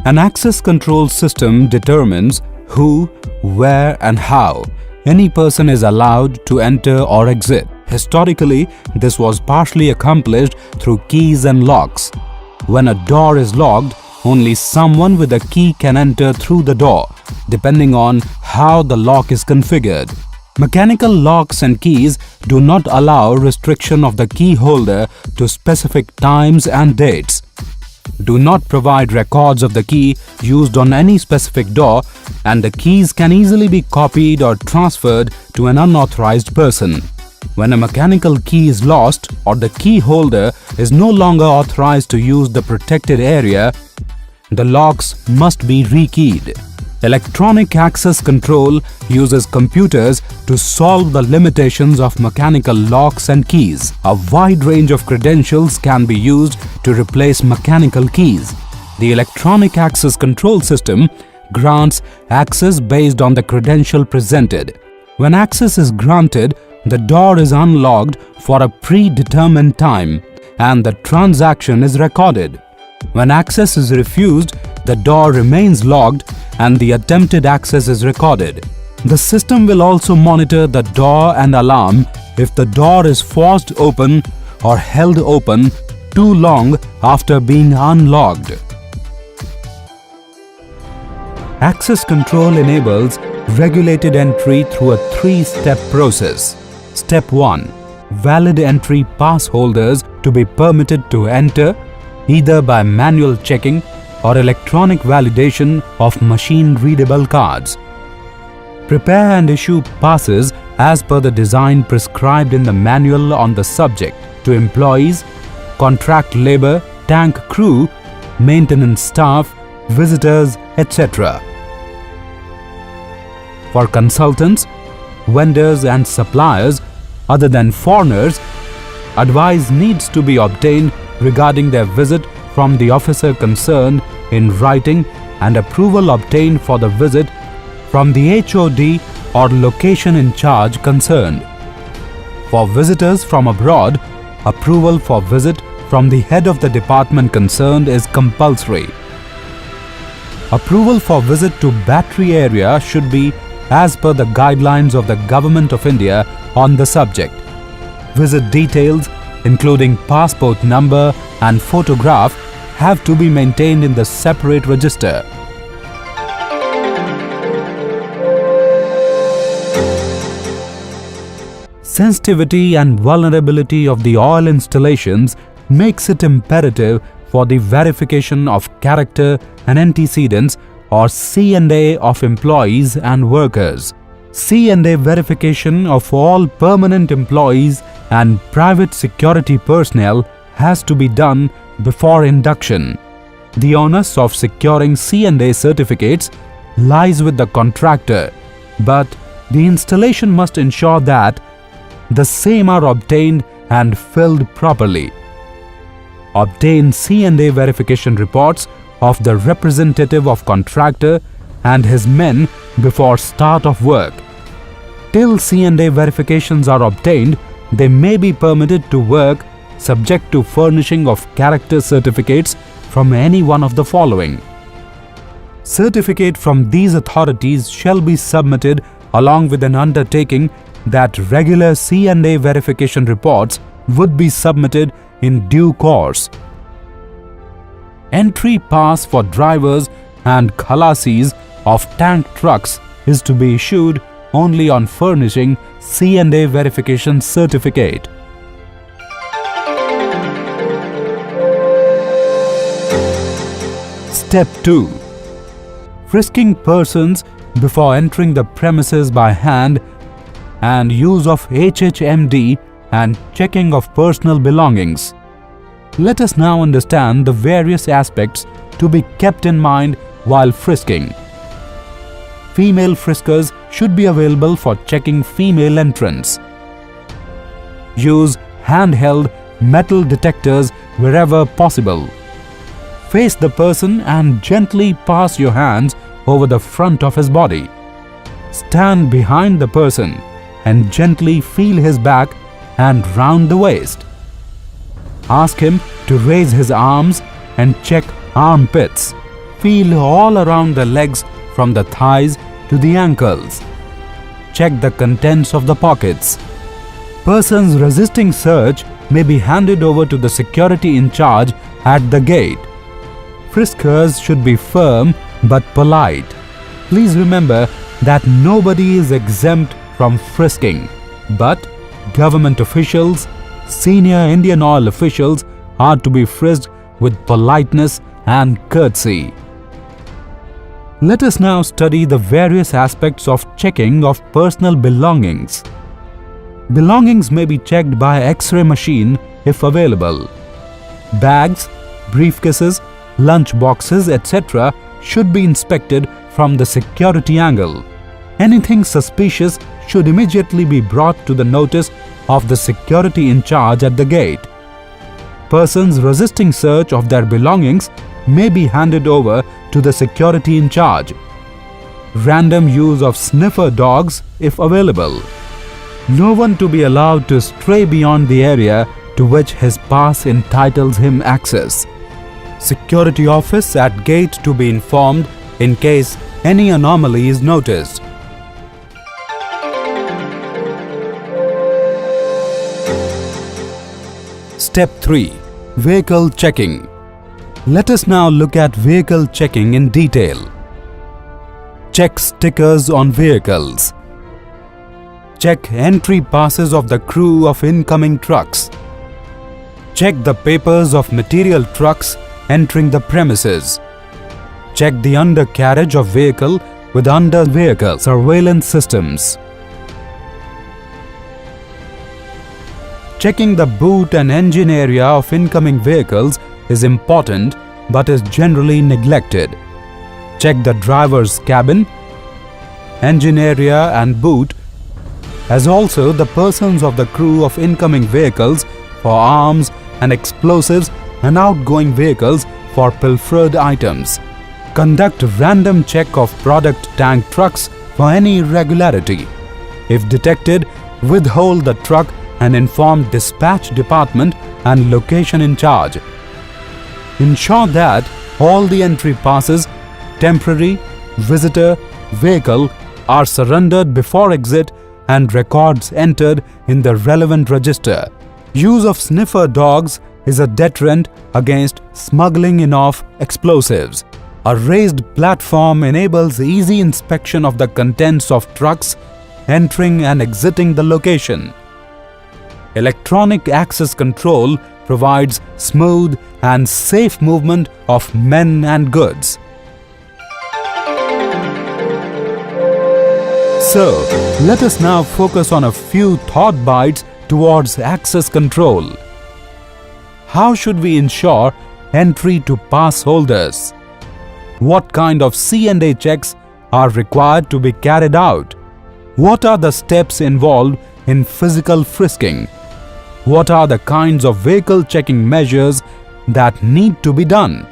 An access control system determines who, where and how any person is allowed to enter or exit. Historically, this was partially accomplished through keys and locks. When a door is locked, only someone with a key can enter through the door, depending on how the lock is configured. Mechanical locks and keys do not allow restriction of the key holder to specific times and dates. Do not provide records of the key used on any specific door, and the keys can easily be copied or transferred to an unauthorized person. When a mechanical key is lost or the key holder is no longer authorized to use the protected area, the locks must be rekeyed. Electronic access control uses computers to solve the limitations of mechanical locks and keys. A wide range of credentials can be used to replace mechanical keys. The electronic access control system grants access based on the credential presented. When access is granted, the door is unlocked for a predetermined time and the transaction is recorded. When access is refused, the door remains locked and the attempted access is recorded. The system will also monitor the door and alarm if the door is forced open or held open too long after being unlocked. Access control enables regulated entry through a three-step process. Step 1. Valid entry pass holders to be permitted to enter either by manual checking or electronic validation of machine-readable cards. Prepare and issue passes as per the design prescribed in the manual on the subject to employees, contract labor, tank crew, maintenance staff, visitors, etc. For consultants, vendors and suppliers other than foreigners, advice needs to be obtained regarding their visit from the officer concerned in writing and approval obtained for the visit from the HOD or location in charge concerned. For visitors from abroad, approval for visit from the head of the department concerned is compulsory. Approval for visit to Battery area should be as per the guidelines of the Government of India on the subject. Visit details, including passport number and photograph, have to be maintained in the separate register. Sensitivity and vulnerability of the oil installations makes it imperative for the verification of character and antecedents or C&A of employees and workers. C&A verification of all permanent employees and private security personnel has to be done before induction. The onus of securing C&A certificates lies with the contractor, but the installation must ensure that the same are obtained and filled properly. Obtain C&A verification reports of the representative of contractor and his men before start of work. Till C&A verifications are obtained, they may be permitted to work subject to furnishing of character certificates from any one of the following. Certificate from these authorities shall be submitted along with an undertaking that regular C&A verification reports would be submitted in due course. Entry pass for drivers and khalasis of tank trucks is to be issued only on furnishing C&A verification certificate. Step 2. Frisking persons before entering the premises by hand and use of HHMD and checking of personal belongings. Let us now understand the various aspects to be kept in mind while frisking. Female friskers should be available for checking female entrants. Use handheld metal detectors wherever possible. Face the person and gently pass your hands over the front of his body. Stand behind the person and gently feel his back and round the waist. Ask him to raise his arms and check armpits. Feel all around the legs from the thighs to the ankles. Check the contents of the pockets. Persons resisting search may be handed over to the security in charge at the gate. Friskers should be firm but polite. Please remember that nobody is exempt from frisking, but government officials, senior Indian Oil officials are to be frisked with politeness and courtesy. Let us now study the various aspects of checking of personal belongings. Belongings may be checked by X-ray machine if available. Bags, briefcases, lunch boxes, etc. should be inspected from the security angle. Anything suspicious should immediately be brought to the notice of the security in charge at the gate. Persons resisting search of their belongings may be handed over to the security in charge. Random use of sniffer dogs if available. No one to be allowed to stray beyond the area to which his pass entitles him access. Security office at gate to be informed in case any anomaly is noticed. Step 3. Vehicle checking. Let us now look at vehicle checking in detail. Check stickers on vehicles. Check entry passes of the crew of incoming trucks. Check the papers of material trucks entering the premises. Check the undercarriage of vehicle with under-vehicle surveillance systems. Checking the boot and engine area of incoming vehicles is important but is generally neglected. Check the driver's cabin, engine area and boot, as also the persons of the crew of incoming vehicles for arms and explosives and outgoing vehicles for pilfered items. Conduct random check of product tank trucks for any irregularity. If detected, withhold the truck and inform dispatch department and location in charge. Ensure that all the entry passes, temporary, visitor, vehicle are surrendered before exit and records entered in the relevant register. Use of sniffer dogs is a deterrent against smuggling in of explosives. A raised platform enables easy inspection of the contents of trucks entering and exiting the location. Electronic access control provides smooth and safe movement of men and goods. So, let us now focus on a few thought bites towards access control. How should we ensure entry to pass holders? What kind of C&A checks are required to be carried out? What are the steps involved in physical frisking? What are the kinds of vehicle checking measures that need to be done?